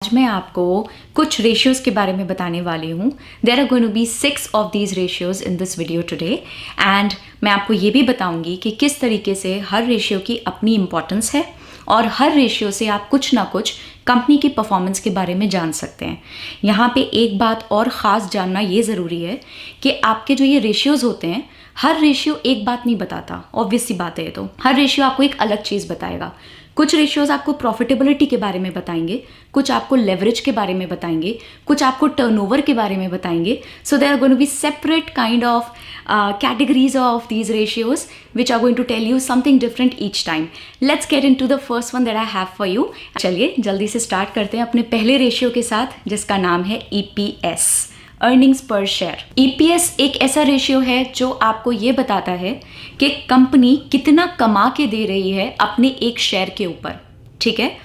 आज मैं आपको कुछ रेशियोज़ के बारे में बताने वाली हूँ. There are going to be 6 of these ratios in this video today and मैं आपको ये भी बताऊँगी कि किस तरीके से हर रेशियो की अपनी इम्पोर्टेंस है और हर रेशियो से आप कुछ ना कुछ कंपनी की परफॉर्मेंस के बारे में जान सकते हैं. यहाँ पे एक बात और ख़ास जानना ये ज़रूरी है कि आपके जो ये रेशियोज़ होते हैं, हर रेशियो एक बात नहीं बताता. ऑब्वियस सी बात है ये तो. हर रेशियो आपको एक अलग चीज़ बताएगा. कुछ रेशियोज़ आपको प्रॉफिटेबिलिटी के बारे में बताएंगे, कुछ आपको लेवरेज के बारे में बताएंगे, कुछ आपको टर्नओवर के बारे में बताएंगे. So there are going to be separate kind of categories of these ratios which are going to tell you something different each time. Let's get into the first one that I have for you. चलिए जल्दी से start करते हैं अपने पहले ratio के साथ जिसका नाम है EPS, earnings per share. EPS एक ऐसा रेशियो है जो आपको ये बताता है कि कंपनी कितना कमा के दे रही है अपने एक शेयर के ऊपर. ठीक है,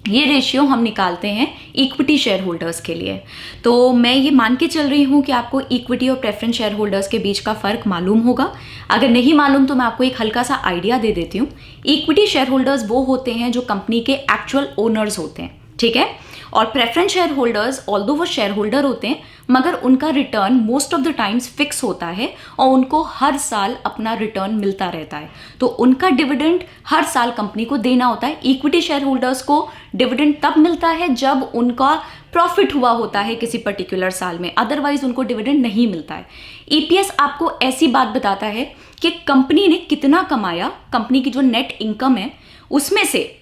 ये रेशियो हम निकालते हैं इक्विटी शेयर होल्डर्स के लिए. तो मैं ये मान के चल रही हूँ कि आपको इक्विटी और प्रेफरेंस शेयर होल्डर्स के बीच का फ़र्क मालूम होगा. अगर नहीं मालूम तो मैं आपको एक हल्का सा आइडिया दे देती हूँ. इक्विटी शेयर होल्डर्स वो होते हैं जो कंपनी के एक्चुअल ओनर्स होते हैं. ठीक है, और प्रेफरेंस शेयर होल्डर्स ऑल्दो वो शेयर होल्डर होते हैं मगर उनका return most of the times fix होता है और उनको हर साल अपना रिटर्न मिलता रहता है. तो उनका डिविडेंड हर साल कंपनी को देना होता है. इक्विटी शेयर होल्डर्स को डिविडेंड तब मिलता है जब उनका प्रॉफिट हुआ होता है किसी पर्टिकुलर साल में, अदरवाइज उनको डिविडेंड नहीं मिलता है. ईपीएस आपको ऐसी बात बताता है कि कंपनी ने कितना कमाया, कंपनी की जो नेट इनकम है उसमें से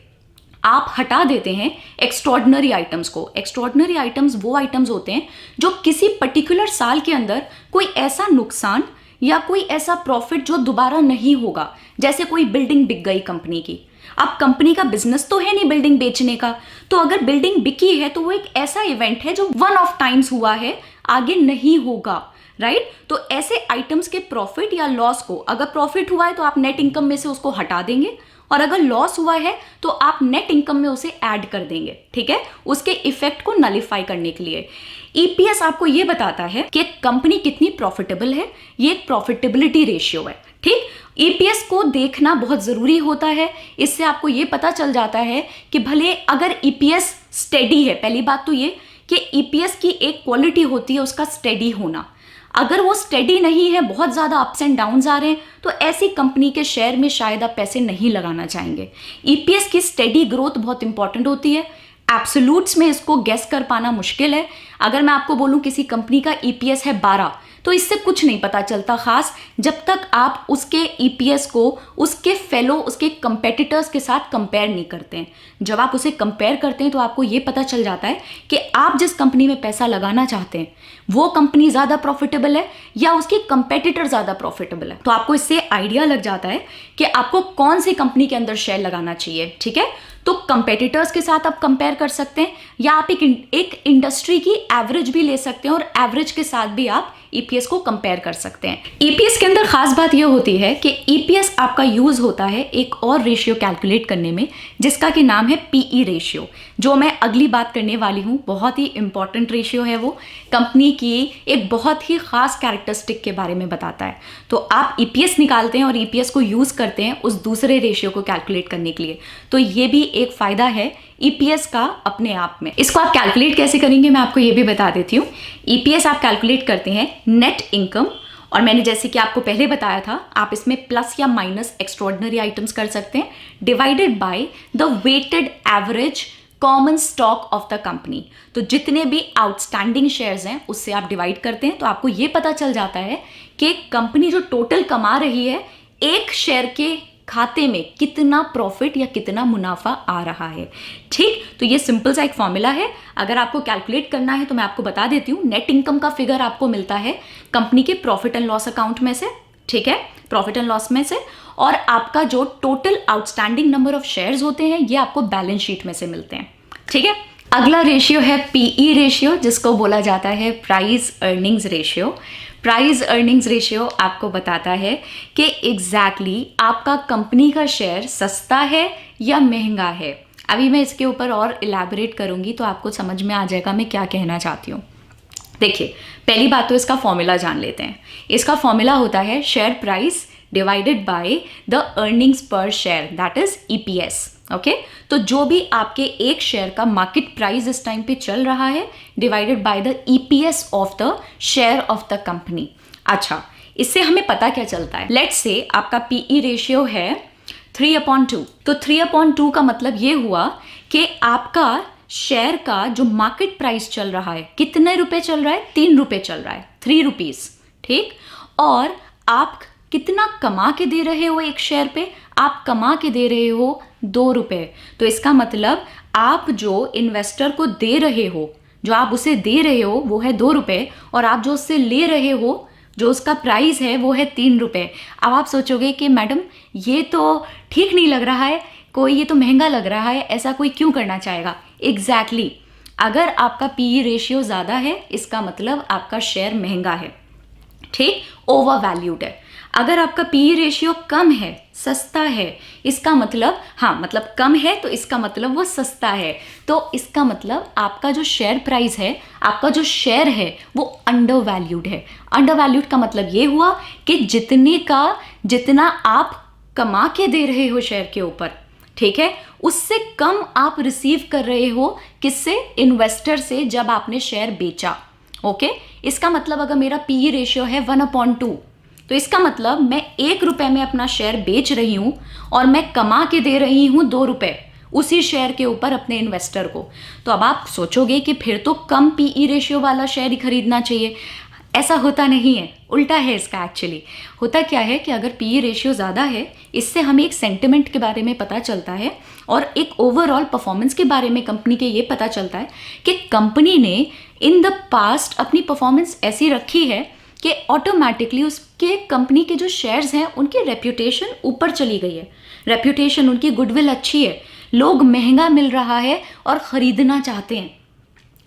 आप हटा देते हैं एक्स्ट्रॉर्डनरी आइटम्स को. एक्स्ट्रॉर्डनरी आइटम्स वो आइटम्स होते हैं जो किसी पर्टिकुलर साल के अंदर कोई ऐसा नुकसान या कोई ऐसा प्रॉफिट जो दोबारा नहीं होगा. जैसे कोई बिल्डिंग बिक गई कंपनी की. अब कंपनी का बिजनेस तो है नहीं बिल्डिंग बेचने का, तो अगर बिल्डिंग बिकी है तो वो एक ऐसा इवेंट है जो वन ऑफ टाइम्स हुआ है, आगे नहीं होगा. राइट, तो ऐसे आइटम्स के प्रॉफिट या लॉस को, अगर प्रॉफिट हुआ है तो आप नेट इनकम में से उसको हटा देंगे और अगर लॉस हुआ है तो आप नेट इनकम में उसे ऐड कर देंगे. ठीक है, उसके इफेक्ट को नलिफाई करने के लिए. ईपीएस आपको यह बताता है कि कंपनी कितनी प्रॉफिटेबल है. ये एक प्रॉफिटेबिलिटी रेशियो है. ठीक, ईपीएस को देखना बहुत जरूरी होता है. इससे आपको यह पता चल जाता है कि भले अगर ईपीएस स्टेडी है, पहली बात तो ये कि ईपीएस की एक क्वालिटी होती है उसका स्टेडी होना. अगर वो स्टेडी नहीं है, बहुत ज़्यादा अप्स एंड डाउन्स आ रहे हैं, तो ऐसी कंपनी के शेयर में शायद आप पैसे नहीं लगाना चाहेंगे. ईपीएस की स्टेडी ग्रोथ बहुत इंपॉर्टेंट होती है. एब्सोल्यूट्स में इसको गेस कर पाना मुश्किल है. अगर मैं आपको बोलूं किसी कंपनी का ईपीएस है 12, तो इससे कुछ नहीं पता चलता खास जब तक आप उसके ईपीएस को उसके फेलो, उसके कंपेटिटर्स के साथ कंपेयर नहीं करते हैं. जब आप उसे कंपेयर करते हैं तो आपको ये पता चल जाता है कि आप जिस कंपनी में पैसा लगाना चाहते हैं वो कंपनी ज़्यादा प्रॉफिटेबल है या उसकी कंपेटिटर ज़्यादा प्रॉफिटेबल है. तो आपको इससे आइडिया लग जाता है कि आपको कौन सी कंपनी के अंदर शेयर लगाना चाहिए. ठीक है, तो कंपेटिटर्स के साथ आप कंपेयर कर सकते हैं या आप एक इंडस्ट्री की एवरेज भी ले सकते हैं और एवरेज के साथ भी आप ईपीएस को कंपेयर कर सकते हैं. ईपीएस के अंदर खास बात यह होती है कि ईपीएस आपका यूज होता है एक और रेशियो कैलकुलेट करने में जिसका कि नाम है पीई रेशियो, जो मैं अगली बात करने वाली हूँ. बहुत ही इंपॉर्टेंट रेशियो है. वो कंपनी की एक बहुत ही खास कैरेक्टरिस्टिक के बारे में बताता है. तो आप ईपीएस निकालते हैं और ईपीएस को यूज करते हैं उस दूसरे रेशियो को कैलकुलेट करने के लिए. तो ये भी एक फायदा है ईपीएस का अपने आप में. इसको आप कैलकुलेट कैसे करेंगे मैं आपको ये भी बता देती हूँ. ईपीएस आप कैलकुलेट करते हैं नेट इनकम, और मैंने जैसे कि आपको पहले बताया था आप इसमें प्लस या माइनस एक्स्ट्रॉर्डिनरी आइटम्स कर सकते हैं, divided by the weighted average common stock of the company. तो जितने भी आउटस्टैंडिंग शेयर्स हैं उससे आप डिवाइड करते हैं तो आपको ये पता चल जाता है कि कंपनी जो टोटल कमा रही है एक शेयर के खाते में कितना प्रॉफिट या कितना मुनाफा आ रहा है. ठीक, तो ये सिंपल सा एक फॉर्मूला है. अगर आपको कैलकुलेट करना है तो मैं आपको बता देती हूँ. नेट इनकम का फिगर आपको मिलता है कंपनी के प्रॉफिट एंड लॉस अकाउंट में से. ठीक है, प्रॉफिट एंड लॉस में से, और आपका जो total outstanding number of shares होते हैं ये आपको बैलेंस शीट में से मिलते हैं. ठीक है, अगला रेशियो है पीई रेशियो जिसको बोला जाता है price earnings ratio. Price earnings ratio आपको बताता है कि एग्जैक्टली आपका कंपनी का शेयर सस्ता है या महंगा है. अभी मैं इसके ऊपर और इलैबोरेट करूंगी तो आपको समझ में आ जाएगा मैं क्या कहना चाहती हूँ. देखिए, पहली बात तो इसका फॉर्मूला जान लेते हैं. इसका फॉर्मूला होता है share price divided by the earnings per share, that is EPS. Okay तो जो भी आपके एक शेयर का मार्केट प्राइस इस टाइम पे चल रहा है divided by the EPS of the share of the company. अच्छा, इससे हमें पता क्या चलता है, लेट्स से आपका पीई रेशियो है 3/2, तो 3/2 का मतलब ये हुआ कि आपका शेयर का जो मार्केट प्राइस चल रहा है कितने रुपए चल रहा है, 3 रुपए चल रहा है, 3 रुपीज, ठीक। और आप कितना कमा के दे रहे हो एक शेयर पे, आप कमा के दे रहे हो 2 रुपए। तो इसका मतलब आप जो इन्वेस्टर को दे रहे हो, जो आप उसे दे रहे हो वो है 2 रुपए, और आप जो उससे ले रहे हो जो उसका प्राइस है वो है 3 रुपए। अब आप सोचोगे कि मैडम ये तो ठीक नहीं लग रहा है, कोई ये तो महंगा लग रहा है, ऐसा कोई क्यों करना चाहेगा। एग्जैक्टली अगर आपका पीई रेशियो ज़्यादा है इसका मतलब आपका शेयर महंगा है, ठीक, ओवर वैल्यूड है। अगर आपका पीई रेशियो कम है, सस्ता है, इसका मतलब हाँ मतलब कम है तो इसका मतलब वो सस्ता है, तो इसका मतलब आपका जो शेयर प्राइस है, आपका जो शेयर है वो अंडर वैल्यूड है। अंडर वैल्यूड का मतलब ये हुआ कि जितना आप कमा के दे रहे हो शेयर के ऊपर, ठीक है, उससे कम आप रिसीव कर रहे हो किससे, इन्वेस्टर से, जब आपने शेयर बेचा। ओके इसका मतलब अगर मेरा पीई रेशियो है 1/2 तो इसका मतलब मैं 1 रुपए में अपना शेयर बेच रही हूं और मैं कमा के दे रही हूं 2 रुपए उसी शेयर के ऊपर अपने इन्वेस्टर को। तो अब आप सोचोगे कि फिर तो कम पीई रेशियो वाला शेयर ही खरीदना चाहिए। ऐसा होता नहीं है, उल्टा है इसका। एक्चुअली होता क्या है कि अगर पीई रेशियो ज़्यादा है इससे हमें एक सेंटिमेंट के बारे में पता चलता है और एक ओवरऑल परफॉर्मेंस के बारे में कंपनी के ये पता चलता है कि कंपनी ने इन द पास्ट अपनी परफॉर्मेंस ऐसी रखी है कि ऑटोमेटिकली उसके कंपनी के जो शेयर्स हैं उनकी रेप्यूटेशन ऊपर चली गई है, रेप्यूटेशन उनकी गुडविल अच्छी है, लोग महंगा मिल रहा है और ख़रीदना चाहते हैं,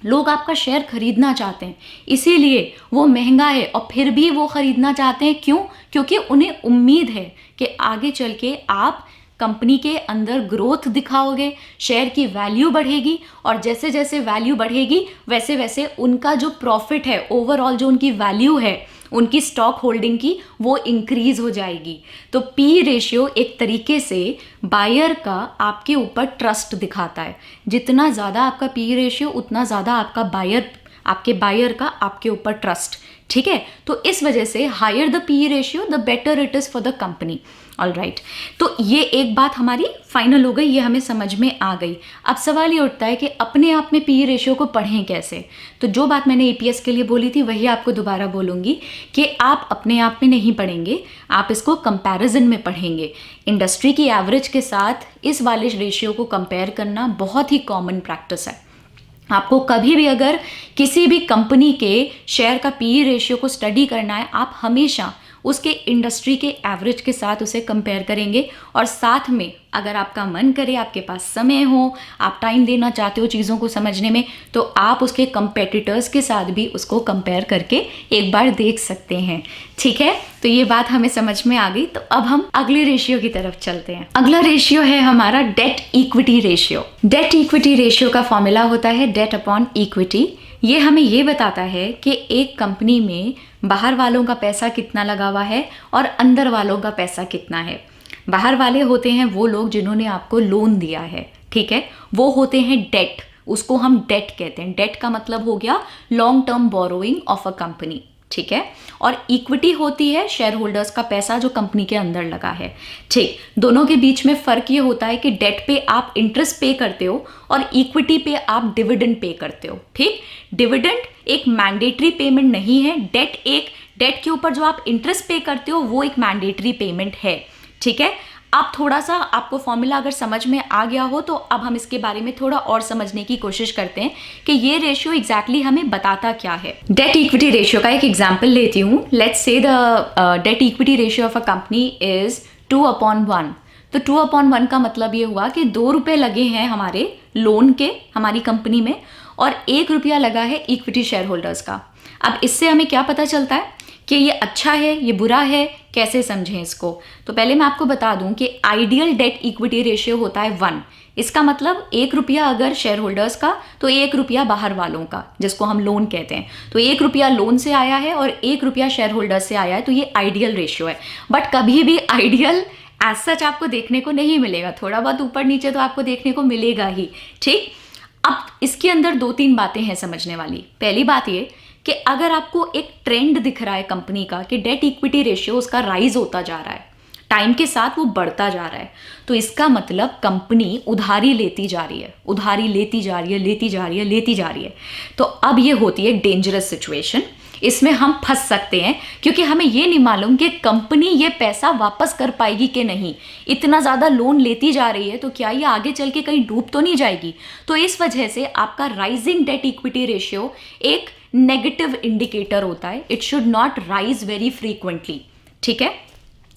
लोग आपका शेयर खरीदना चाहते हैं, इसीलिए वो महंगा है और फिर भी वो खरीदना चाहते हैं। क्यों? क्योंकि उन्हें उम्मीद है कि आगे चल के आप कंपनी के अंदर ग्रोथ दिखाओगे, शेयर की वैल्यू बढ़ेगी और जैसे जैसे वैल्यू बढ़ेगी वैसे वैसे उनका जो प्रॉफिट है, ओवरऑल जो उनकी वैल्यू है उनकी स्टॉक होल्डिंग की, वो इंक्रीज हो जाएगी। तो पी रेशियो एक तरीके से बायर का आपके ऊपर ट्रस्ट दिखाता है। जितना ज़्यादा आपका पी रेशियो उतना ज़्यादा आपके बायर का आपके ऊपर ट्रस्ट, ठीक है। तो इस वजह से higher the P ratio the better it is for the company. All right, तो ये एक बात हमारी फाइनल हो गई, ये हमें समझ में आ गई। अब सवाल ये उठता है कि अपने आप में पी रेशियो को पढ़ें कैसे। तो जो बात मैंने ईपीएस के लिए बोली थी वही आपको दोबारा बोलूँगी कि आप अपने आप में नहीं पढ़ेंगे, आप इसको कंपैरिजन में पढ़ेंगे। इंडस्ट्री की एवरेज के साथ इस वाले रेशियो को कंपेयर करना बहुत ही कॉमन प्रैक्टिस है। आपको कभी भी अगर किसी भी कंपनी के शेयर का पीई रेशियो को स्टडी करना है, आप हमेशा उसके इंडस्ट्री के एवरेज के साथ उसे कंपेयर करेंगे और साथ में अगर आपका मन करे, आपके पास समय हो, आप टाइम देना चाहते हो चीज़ों को समझने में, तो आप उसके कंपेटिटर्स के साथ भी उसको कंपेयर करके एक बार देख सकते हैं, ठीक है। तो ये बात हमें समझ में आ गई। तो अब हम अगले रेशियो की तरफ चलते हैं। अगला रेशियो है हमारा debt equity ratio. Debt equity ratio का फॉर्मूला होता है डेट अपॉन इक्विटी। ये हमें ये बताता है कि एक कंपनी में बाहर वालों का पैसा कितना लगा हुआ है और अंदर वालों का पैसा कितना है। बाहर वाले होते हैं वो लोग जिन्होंने आपको लोन दिया है, ठीक है, वो होते हैं डेट, उसको हम डेट कहते हैं। डेट का मतलब हो गया long term borrowing of a company, ठीक है। और इक्विटी होती है शेयर होल्डर्स का पैसा जो कंपनी के अंदर लगा है, ठीक। दोनों के बीच में फ़र्क ये होता है कि डेट पे आप इंटरेस्ट पे करते हो और इक्विटी पे आप डिविडेंड पे करते हो, ठीक। डिविडेंड एक मैंडेटरी पेमेंट नहीं है, डेट के ऊपर जो आप इंटरेस्ट पे करते हो वो एक मैंडेटरी पेमेंट है, ठीक है। अब थोड़ा सा आपको फॉर्मूला अगर समझ में आ गया हो तो अब हम इसके बारे में थोड़ा और समझने की कोशिश करते हैं कि ये रेशियो एग्जैक्टली हमें बताता क्या है। डेट इक्विटी रेशियो का एक एग्जांपल लेती हूँ। Let's say the debt equity ratio of a company is 2/1। तो 2/1 का मतलब ये हुआ कि 2 रुपये लगे हैं हमारे लोन के हमारी कंपनी में और 1 रुपया लगा है इक्विटी शेयर होल्डर्स का। अब इससे हमें क्या पता चलता है कि ये अच्छा है, ये बुरा है, कैसे समझें इसको। तो पहले मैं आपको बता दूं कि आइडियल डेट इक्विटी रेशियो होता है 1। इसका मतलब 1 रुपया अगर शेयर होल्डर्स का तो 1 रुपया बाहर वालों का, जिसको हम लोन कहते हैं। तो 1 रुपया लोन से आया है और 1 रुपया शेयर होल्डर्स से आया है, तो ये आइडियल रेशियो है। बट कभी भी आइडियल एज सच आपको देखने को नहीं मिलेगा, थोड़ा बहुत ऊपर नीचे तो आपको देखने को मिलेगा ही, ठीक। अब इसके अंदर 2-3 बातें हैं समझने वाली। पहली बात ये कि अगर आपको एक ट्रेंड दिख रहा है कंपनी का कि डेट इक्विटी रेशियो उसका राइज होता जा रहा है, टाइम के साथ वो बढ़ता जा रहा है, तो इसका मतलब कंपनी उधारी लेती जा रही है, उधारी लेती जा रही है, लेती जा रही है, लेती जा रही है। तो अब ये होती है डेंजरस सिचुएशन, इसमें हम फंस सकते हैं क्योंकि हमें ये नहीं मालूम कि कंपनी ये पैसा वापस कर पाएगी कि नहीं। इतना ज़्यादा लोन लेती जा रही है तो क्या ये आगे चल के कहीं डूब तो नहीं जाएगी। तो इस वजह से आपका राइजिंग डेट इक्विटी रेशियो एक नेगेटिव इंडिकेटर होता है। It should not rise very frequently, ठीक है।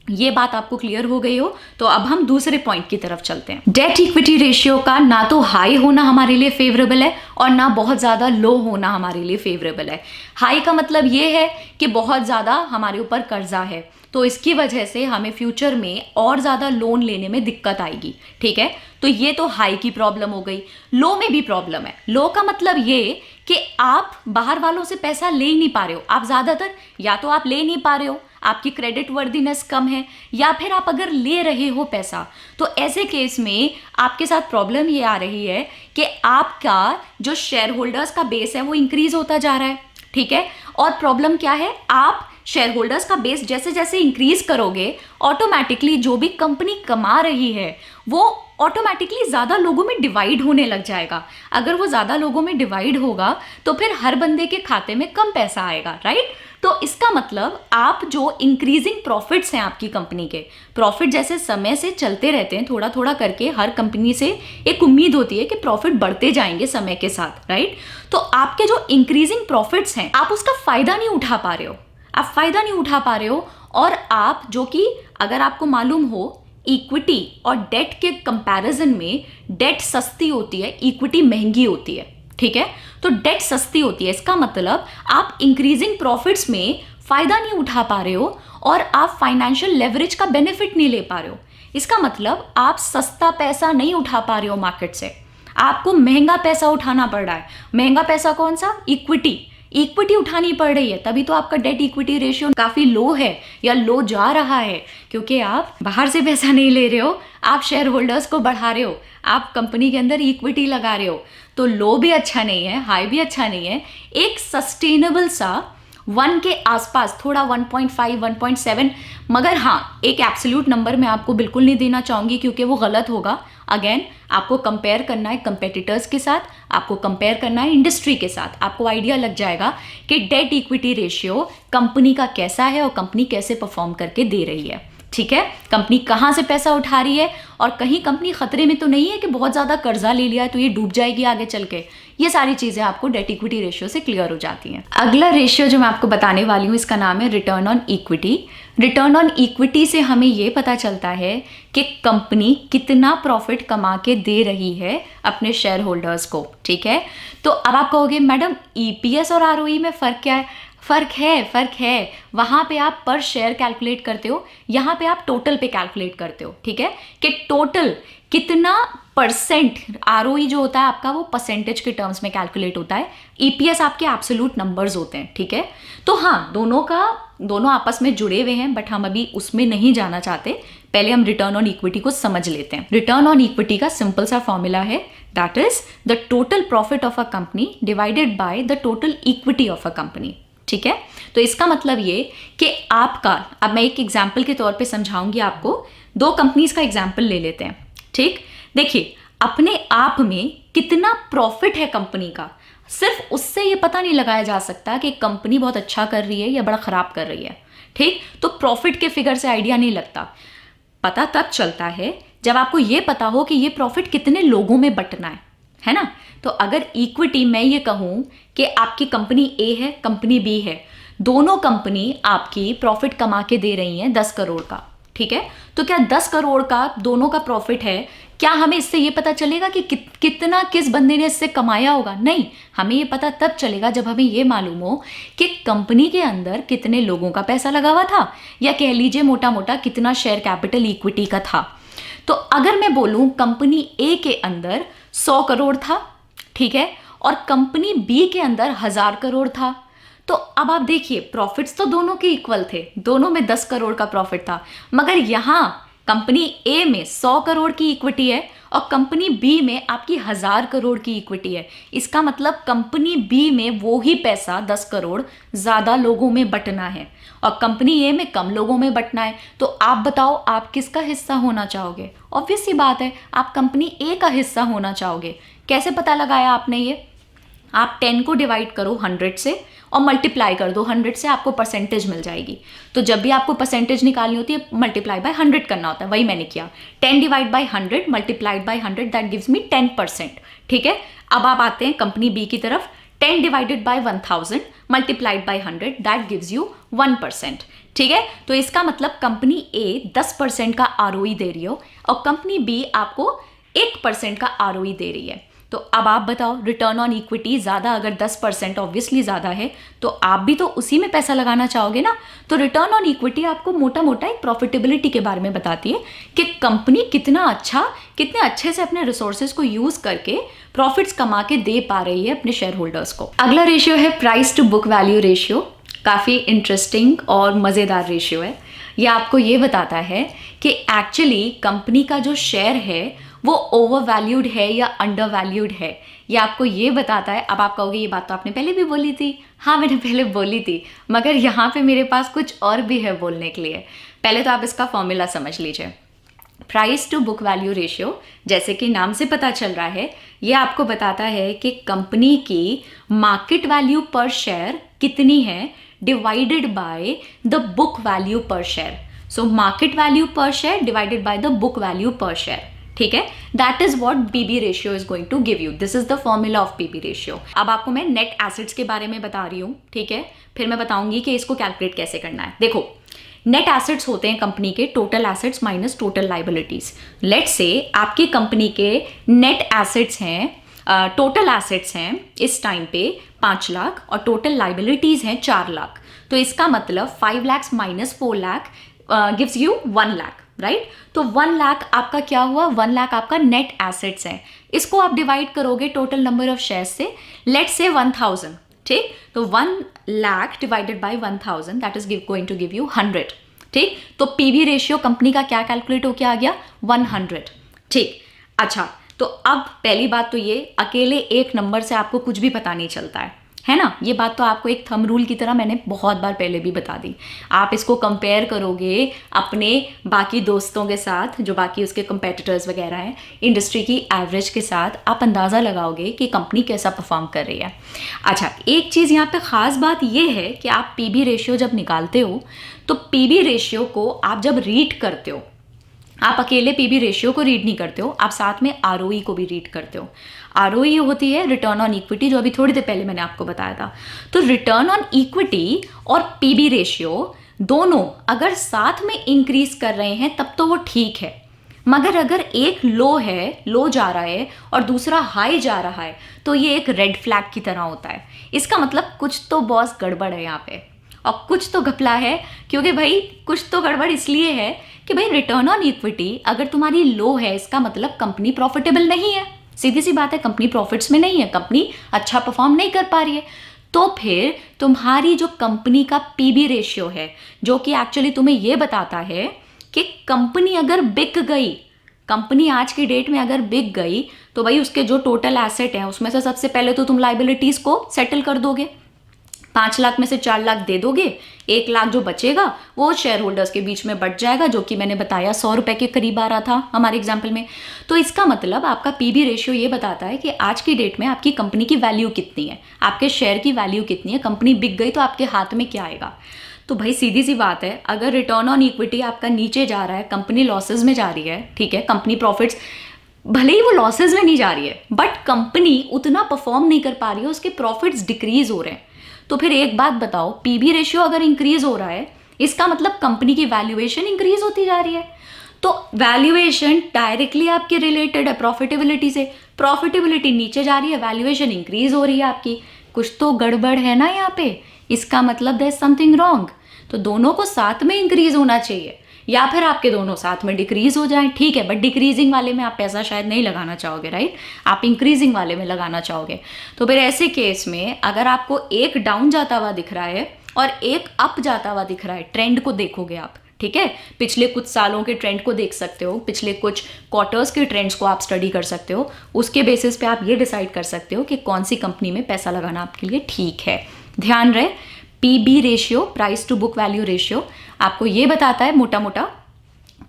ये बात आपको क्लियर हो गई हो तो अब हम दूसरे पॉइंट की तरफ चलते हैं। डेट इक्विटी रेशियो का ना तो हाई होना हमारे लिए फेवरेबल है और ना बहुत ज़्यादा लो होना हमारे लिए फेवरेबल है। हाई का मतलब ये है कि बहुत ज़्यादा हमारे ऊपर कर्जा है, तो इसकी वजह से हमें फ्यूचर में और ज़्यादा लोन लेने में दिक्कत आएगी, ठीक है। तो ये तो हाई की प्रॉब्लम हो गई। लो में भी प्रॉब्लम है। लो का मतलब ये कि आप बाहर वालों से पैसा ले ही नहीं पा रहे हो। आप ज़्यादातर या तो आप ले नहीं पा रहे हो, आपकी क्रेडिट वर्दीनेस कम है, या फिर आप अगर ले रहे हो पैसा तो ऐसे केस में आपके साथ प्रॉब्लम ये आ रही है कि आपका जो शेयर होल्डर्स का बेस है वो इंक्रीज होता जा रहा है, ठीक है। और प्रॉब्लम क्या है, आप शेयर होल्डर्स का बेस जैसे जैसे इंक्रीज करोगे ऑटोमेटिकली जो भी कंपनी कमा रही है वो ऑटोमेटिकली ज़्यादा लोगों में डिवाइड होने लग जाएगा। अगर वो ज़्यादा लोगों में डिवाइड होगा तो फिर हर बंदे के खाते में कम पैसा आएगा, राइट। तो इसका मतलब आप जो इंक्रीजिंग प्रॉफिट्स हैं आपकी कंपनी के, प्रॉफिट जैसे समय से चलते रहते हैं, थोड़ा थोड़ा करके हर कंपनी से एक उम्मीद होती है कि प्रॉफिट बढ़ते जाएंगे समय के साथ, राइट। तो आपके जो इंक्रीजिंग प्रॉफिट्स हैं आप उसका फायदा नहीं उठा पा रहे हो, आप फायदा नहीं उठा पा रहे हो। और आप जो कि अगर आपको मालूम हो इक्विटी और डेट के कंपैरिजन में डेट सस्ती होती है, इक्विटी महंगी होती है, ठीक है। तो डेट सस्ती होती है, इसका मतलब आप इंक्रीजिंग प्रॉफिट्स में फायदा नहीं उठा पा रहे हो और आप फाइनेंशियल लेवरेज का बेनिफिट नहीं ले पा रहे हो। इसका मतलब आप सस्ता पैसा नहीं उठा पा रहे हो मार्केट से, आपको महंगा पैसा उठाना पड़ रहा है। महंगा पैसा कौन सा, इक्विटी उठानी पड़ रही है, तभी तो आपका डेट इक्विटी रेशियो काफ़ी लो है या लो जा रहा है, क्योंकि आप बाहर से पैसा नहीं ले रहे हो, आप शेयर होल्डर्स को बढ़ा रहे हो, आप कंपनी के अंदर इक्विटी लगा रहे हो। तो लो भी अच्छा नहीं है, हाई भी अच्छा नहीं है, एक सस्टेनेबल सा 1 के आसपास, थोड़ा 1.5 1.7, मगर हाँ एक एब्सोल्यूट नंबर मैं आपको बिल्कुल नहीं देना चाहूँगी क्योंकि वो गलत होगा। अगेन आपको कंपेयर करना है कंपेटिटर्स के साथ, आपको कंपेयर करना है इंडस्ट्री के साथ, आपको आइडिया लग जाएगा कि डेट इक्विटी रेशियो कंपनी का कैसा है और कंपनी कैसे परफॉर्म करके दे रही है, ठीक है। कंपनी कहाँ से पैसा उठा रही है और कहीं कंपनी खतरे में तो नहीं है कि बहुत ज़्यादा कर्जा ले लिया है तो ये डूब जाएगी आगे चल के। ये सारी चीज़ें आपको डेट इक्विटी रेशियो से क्लियर हो जाती हैं। अगला रेशियो जो मैं आपको बताने वाली हूँ इसका नाम है return on equity. Return on equity से हमें ये पता चलता है कि कंपनी कितना प्रॉफिट कमा के दे रही है अपने शेयर होल्डर्स को, ठीक है। तो अब आप कहोगे मैडम ईपीएस और आरओई में फ़र्क क्या है? फ़र्क है। वहाँ पे आप पर शेयर कैलकुलेट करते हो, यहाँ पे आप टोटल पे कैलकुलेट करते हो, ठीक है। कि टोटल कितना परसेंट, आरओई जो होता है आपका वो परसेंटेज के टर्म्स में कैलकुलेट होता है, ईपीएस आपके एब्सोल्यूट नंबर्स होते हैं, ठीक है। तो हाँ दोनों आपस में जुड़े हुए हैं, बट हम अभी उसमें नहीं जाना चाहते। पहले हम रिटर्न ऑन इक्विटी को समझ लेते हैं। रिटर्न ऑन इक्विटी का सिंपल सा फॉर्मूला है, that is the total profit of a company divided by the total equity of a company, ठीक है। तो इसका मतलब ये कि आपका, अब मैं एक एग्जाम्पल के तौर पे समझाऊंगी आपको, 2 कंपनीज का एग्जाम्पल ले लेते हैं, ठीक। देखिए अपने आप में कितना प्रॉफिट है कंपनी का, सिर्फ उससे ये पता नहीं लगाया जा सकता कि कंपनी बहुत अच्छा कर रही है या बड़ा खराब कर रही है, ठीक। तो प्रॉफिट के फिगर से आइडिया नहीं लगता, पता तब चलता है जब आपको ये पता हो कि ये प्रॉफिट कितने लोगों में बंटना है ना। तो अगर इक्विटी मैं ये कहूँ कि आपकी कंपनी ए है, कंपनी बी है, दोनों कंपनी आपकी प्रॉफिट कमा के दे रही हैं 10 करोड़ का, ठीक है। तो क्या 10 करोड़ का दोनों का प्रॉफिट है, क्या हमें इससे ये पता चलेगा कि कितना किस बंदे ने इससे कमाया होगा? नहीं, हमें ये पता तब चलेगा जब हमें ये मालूम हो कि कंपनी के अंदर कितने लोगों का पैसा लगा हुआ था, या कह लीजिए मोटा मोटा कितना शेयर कैपिटल इक्विटी का था। तो अगर मैं बोलूं कंपनी ए के अंदर 100 करोड़ था, ठीक है, और कंपनी बी के अंदर 1000 करोड़ था, तो अब आप देखिए प्रॉफिट्स तो दोनों के इक्वल थे, दोनों में 10 करोड़ का प्रॉफिट था, मगर यहाँ कंपनी ए में 100 करोड़ की इक्विटी है और कंपनी बी में आपकी 1000 करोड़ की इक्विटी है। इसका मतलब कंपनी बी में वो ही पैसा 10 करोड़ ज़्यादा लोगों में बंटना है और कंपनी ए में कम लोगों में बंटना है। तो आप बताओ आप किसका हिस्सा होना चाहोगे? ऑब्वियस सी बात है, आप कंपनी ए का हिस्सा होना चाहोगे। कैसे पता लगाया आपने ये? आप 10 को डिवाइड करो 100 से और मल्टीप्लाई कर दो 100 से, आपको परसेंटेज मिल जाएगी। तो जब भी आपको परसेंटेज निकालनी होती है मल्टीप्लाई बाय 100 करना होता है, वही मैंने किया। 10 divide by 100 multiplied by 100 that gives me 10%। ठीक है, अब आप आते हैं कंपनी बी की तरफ। 10 divided by 1000 multiplied by 100 that gives you 1%। ठीक है, तो इसका मतलब कंपनी ए 10% का आरओई दे रही हो और कंपनी बी आपको 1% का आरओई दे रही है। तो अब आप बताओ, रिटर्न ऑन इक्विटी ज़्यादा अगर 10% ऑब्वियसली ज़्यादा है तो आप भी तो उसी में पैसा लगाना चाहोगे ना। तो रिटर्न ऑन इक्विटी आपको मोटा मोटा एक प्रॉफिटेबिलिटी के बारे में बताती है कि कंपनी कितने अच्छे से अपने रिसोर्सेज को यूज़ करके प्रॉफिट्स कमा के दे पा रही है अपने शेयर होल्डर्स को। अगला रेशियो है price to book value ratio. काफ़ी इंटरेस्टिंग और मज़ेदार रेशियो है। ये आपको ये बताता है कि एक्चुअली कंपनी का जो शेयर है वो ओवर वैल्यूड है या अंडर वैल्यूड है। ये आपको ये बताता है। अब आप कहोगे ये बात तो आपने पहले भी बोली थी। हाँ, मैंने पहले बोली थी, मगर यहाँ पे मेरे पास कुछ और भी है बोलने के लिए। पहले तो आप इसका फॉर्मूला समझ लीजिए। Price to book value ratio, जैसे कि नाम से पता चल रहा है, ये आपको बताता है कि कंपनी की मार्केट वैल्यू पर शेयर कितनी है divided by the book value per share. So market value per share divided by the book value per share. ठीक है, that is what PB ratio is going to give you. This is the formula of PB ratio. अब आपको मैं net assets के बारे में बता रही हूँ। ठीक है, फिर मैं बताऊंगी कि इसको कैलकुलेट कैसे करना है। देखो, नेट एसेट्स होते हैं कंपनी के total assets minus total liabilities. Let's say आपकी कंपनी के नेट एसेट्स हैं, टोटल एसेट्स हैं इस टाइम पे 5 लाख और टोटल लाइबिलिटीज हैं 4 लाख। तो इसका मतलब 5 lakh minus 4 lakh gives you 1 lakh, right. तो 1 लाख आपका क्या हुआ? 1 लाख आपका नेट एसेट्स है। इसको आप डिवाइड करोगे टोटल नंबर ऑफ शेयर्स से, लेट्स से 1000। ठीक, तो 1 lakh divided by 1000 that is going to give you 100। ठीक, तो पीवी रेशियो कंपनी का क्या कैलकुलेट होके आ गया? 100। ठीक, अच्छा, तो अब पहली बात तो ये, अकेले एक नंबर से आपको कुछ भी पता नहीं चलता है ना। ये बात तो आपको एक थंब रूल की तरह मैंने बहुत बार पहले भी बता दी। आप इसको कंपेयर करोगे अपने बाकी दोस्तों के साथ, जो बाकी उसके कंपेटिटर्स वगैरह हैं, इंडस्ट्री की एवरेज के साथ, आप अंदाज़ा लगाओगे कि कंपनी कैसा परफॉर्म कर रही है। अच्छा, एक चीज़ यहाँ पे ख़ास बात ये है कि आप पीबी रेशियो जब निकालते हो तो पीबी रेशियो को आप जब रीड करते हो, आप अकेले पीबी रेशियो को रीड नहीं करते हो, आप साथ में आरओई को भी रीड करते हो। आरओई होती है रिटर्न ऑन इक्विटी, जो अभी थोड़ी देर पहले मैंने आपको बताया था। तो रिटर्न ऑन इक्विटी और पीबी रेशियो दोनों अगर साथ में इंक्रीज कर रहे हैं तब तो वो ठीक है, मगर अगर एक लो जा रहा है और दूसरा हाई जा रहा है तो ये एक रेड फ्लैग की तरह होता है। इसका मतलब कुछ तो बॉस गड़बड़ है यहाँ पे, और कुछ तो घपला है। क्योंकि भाई कुछ तो गड़बड़ इसलिए है कि भाई रिटर्न ऑन इक्विटी अगर तुम्हारी लो है, इसका मतलब कंपनी प्रॉफिटेबल नहीं है। सीधी सी बात है, कंपनी प्रॉफिट्स में नहीं है, कंपनी अच्छा परफॉर्म नहीं कर पा रही है। तो फिर तुम्हारी जो कंपनी का पीबी रेशियो है, जो कि एक्चुअली तुम्हें ये बताता है कि कंपनी अगर बिक गई, कंपनी आज की डेट में अगर बिक गई तो भाई उसके जो टोटल एसेट है उसमें से सबसे पहले तो तुम लाइबिलिटीज को सेटल कर दोगे। 5 लाख में से 4 लाख दे दोगे, 1 लाख जो बचेगा वो शेयर होल्डर्स के बीच में बट जाएगा, जो कि मैंने बताया 100 रुपए के करीब आ रहा था हमारे एग्जाम्पल में। तो इसका मतलब आपका पीबी रेशियो ये बताता है कि आज की डेट में आपकी कंपनी की वैल्यू कितनी है, आपके शेयर की वैल्यू कितनी है। कंपनी बिक गई तो आपके हाथ में क्या आएगा? तो भाई सीधी सी बात है, अगर रिटर्न ऑन इक्विटी आपका नीचे जा रहा है, कंपनी लॉसेज में जा रही है, ठीक है, कंपनी प्रॉफिट्स भले ही वो लॉसेज में नहीं जा रही है बट कंपनी उतना परफॉर्म नहीं कर पा रही है, उसके प्रॉफिट्स डिक्रीज हो रहे हैं। तो फिर एक बात बताओ, पीबी रेशियो अगर इंक्रीज हो रहा है इसका मतलब कंपनी की वैल्यूएशन इंक्रीज होती जा रही है। तो वैल्यूएशन डायरेक्टली आपके रिलेटेड है प्रॉफिटेबिलिटी से। प्रॉफिटेबिलिटी नीचे जा रही है, वैल्यूएशन इंक्रीज हो रही है आपकी, कुछ तो गड़बड़ है ना यहाँ पे। इसका मतलब देयर इज समथिंग रॉन्ग। तो दोनों को साथ में इंक्रीज होना चाहिए, या फिर आपके दोनों साथ में डिक्रीज हो जाएं, ठीक है, बट डिक्रीजिंग वाले में आप पैसा शायद नहीं लगाना चाहोगे, राइट, आप इंक्रीजिंग वाले में लगाना चाहोगे। तो फिर ऐसे केस में अगर आपको एक डाउन जाता हुआ दिख रहा है और एक अप जाता हुआ दिख रहा है, ट्रेंड को देखोगे आप, ठीक है। पिछले कुछ सालों के ट्रेंड को देख सकते हो, पिछले कुछ क्वार्टर्स के ट्रेंड्स को आप स्टडी कर सकते हो। उसके बेसिस पे आप ये डिसाइड कर सकते हो कि कौन सी कंपनी में पैसा लगाना आपके लिए ठीक है। ध्यान रहे, PB ratio, price to book value ratio, आपको ये बताता है मोटा मोटा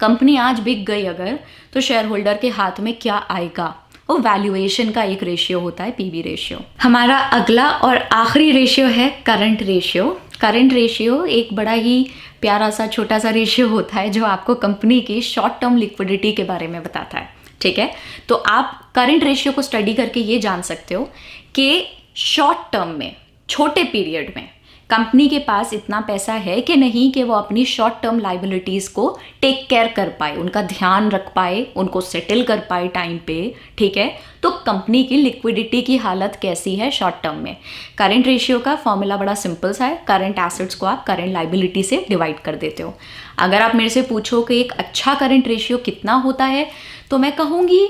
कंपनी आज बिक गई अगर तो शेयर होल्डर के हाथ में क्या आएगा। वो वैल्यूएशन का एक रेशियो होता है, PB रेशियो। हमारा अगला और आखिरी रेशियो है करंट रेशियो। करंट रेशियो एक बड़ा ही प्यारा सा छोटा सा रेशियो होता है जो आपको कंपनी की शॉर्ट टर्म लिक्विडिटी के बारे में बताता है, ठीक है। तो आप करंट रेशियो को स्टडी करके ये जान सकते हो कि शॉर्ट टर्म में, छोटे पीरियड में कंपनी के पास इतना पैसा है कि नहीं कि वो अपनी शॉर्ट टर्म लाइबिलिटीज़ को टेक केयर कर पाए, उनका ध्यान रख पाए, उनको सेटल कर पाए टाइम पे, ठीक है। तो कंपनी की लिक्विडिटी की हालत कैसी है शॉर्ट टर्म में। करंट रेशियो का फॉर्मूला बड़ा सिंपल सा है, करंट एसेट्स को आप करंट लाइबिलिटी से डिवाइड कर देते हो। अगर आप मेरे से पूछो कि एक अच्छा करंट रेशियो कितना होता है तो मैं कहूँगी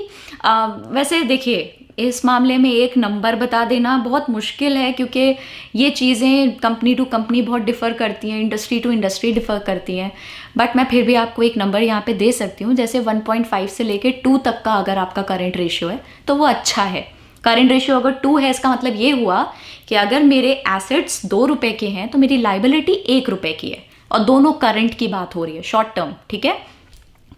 वैसे देखिए, इस मामले में एक नंबर बता देना बहुत मुश्किल है क्योंकि ये चीज़ें कंपनी टू कंपनी बहुत डिफ़र करती हैं, इंडस्ट्री टू इंडस्ट्री डिफ़र करती हैं। बट मैं फिर भी आपको एक नंबर यहाँ पे दे सकती हूँ, जैसे 1.5 से लेके 2 तक का अगर आपका करंट रेशियो है तो वो अच्छा है। करंट रेशियो अगर 2 है, इसका मतलब ये हुआ कि अगर मेरे एसेट्स 2 रुपये के हैं तो मेरी लाइबिलिटी 1 रुपये की है, और दोनों करंट की बात हो रही है, शॉर्ट टर्म, ठीक है।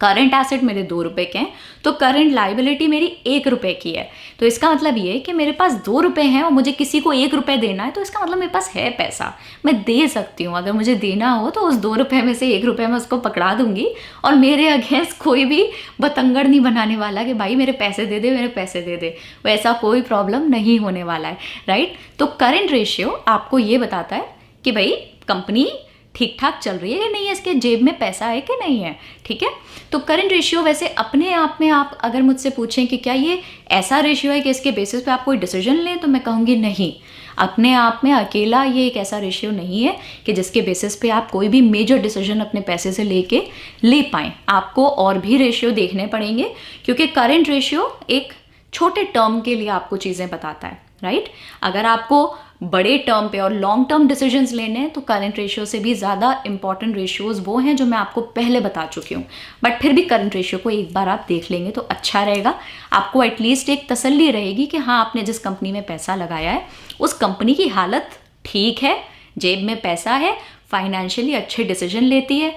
करंट एसेट मेरे 2 रुपये के हैं तो करंट लाइबिलिटी मेरी 1 रुपये की है। तो इसका मतलब ये कि मेरे पास 2 रुपये हैं और मुझे किसी को 1 रुपये देना है, तो इसका मतलब मेरे पास है पैसा, मैं दे सकती हूँ। अगर मुझे देना हो तो उस 2 रुपये में से 1 रुपये मैं उसको पकड़ा दूंगी और मेरे अगेंस्ट कोई भी बतंगड़ नहीं बनाने वाला कि भाई मेरे पैसे दे दे, मेरे पैसे दे दे। वैसा कोई प्रॉब्लम नहीं होने वाला है, राइट। तो करंट रेशियो आपको ये बताता है कि भाई कंपनी ठीक ठाक चल रही है कि नहीं है, इसके जेब में पैसा है कि नहीं है, ठीक है। तो करंट रेशियो वैसे अपने आप में, आप अगर मुझसे पूछें कि क्या ये ऐसा रेशियो है कि इसके बेसिस पे आप कोई डिसीजन लें, तो मैं कहूँगी नहीं। अपने आप में अकेला ये एक ऐसा रेशियो नहीं है कि जिसके बेसिस पे आप कोई भी मेजर डिसीजन अपने पैसे से ले पाएँ। आपको और भी रेशियो देखने पड़ेंगे क्योंकि करंट रेशियो एक छोटे टर्म के लिए आपको चीज़ें बताता है, राइट। अगर आपको बड़े टर्म पे और लॉन्ग टर्म डिसीजंस लेने हैं तो करंट रेशियो से भी ज़्यादा इंपॉर्टेंट रेशियोज वो हैं जो मैं आपको पहले बता चुकी हूँ। बट फिर भी करंट रेशियो को एक बार आप देख लेंगे तो अच्छा रहेगा। आपको एटलीस्ट एक तसल्ली रहेगी कि हाँ, आपने जिस कंपनी में पैसा लगाया है उस कंपनी की हालत ठीक है, जेब में पैसा है, फाइनेंशियली अच्छे डिसीजन लेती है,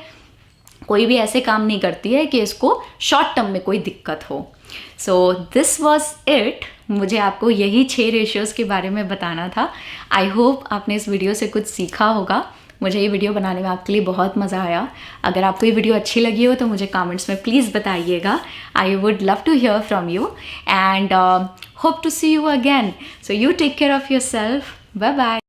कोई भी ऐसे काम नहीं करती है कि इसको शॉर्ट टर्म में कोई दिक्कत हो। So this was it. मुझे आपको यही 6 रेशियोज़ के बारे में बताना था। आई होप आपने इस वीडियो से कुछ सीखा होगा। मुझे ये वीडियो बनाने में आपके लिए बहुत मज़ा आया। अगर आपको ये वीडियो अच्छी लगी हो तो मुझे कमेंट्स में प्लीज़ बताइएगा। I would love to hear from you and hope to see you again. So you take care of yourself. Bye bye.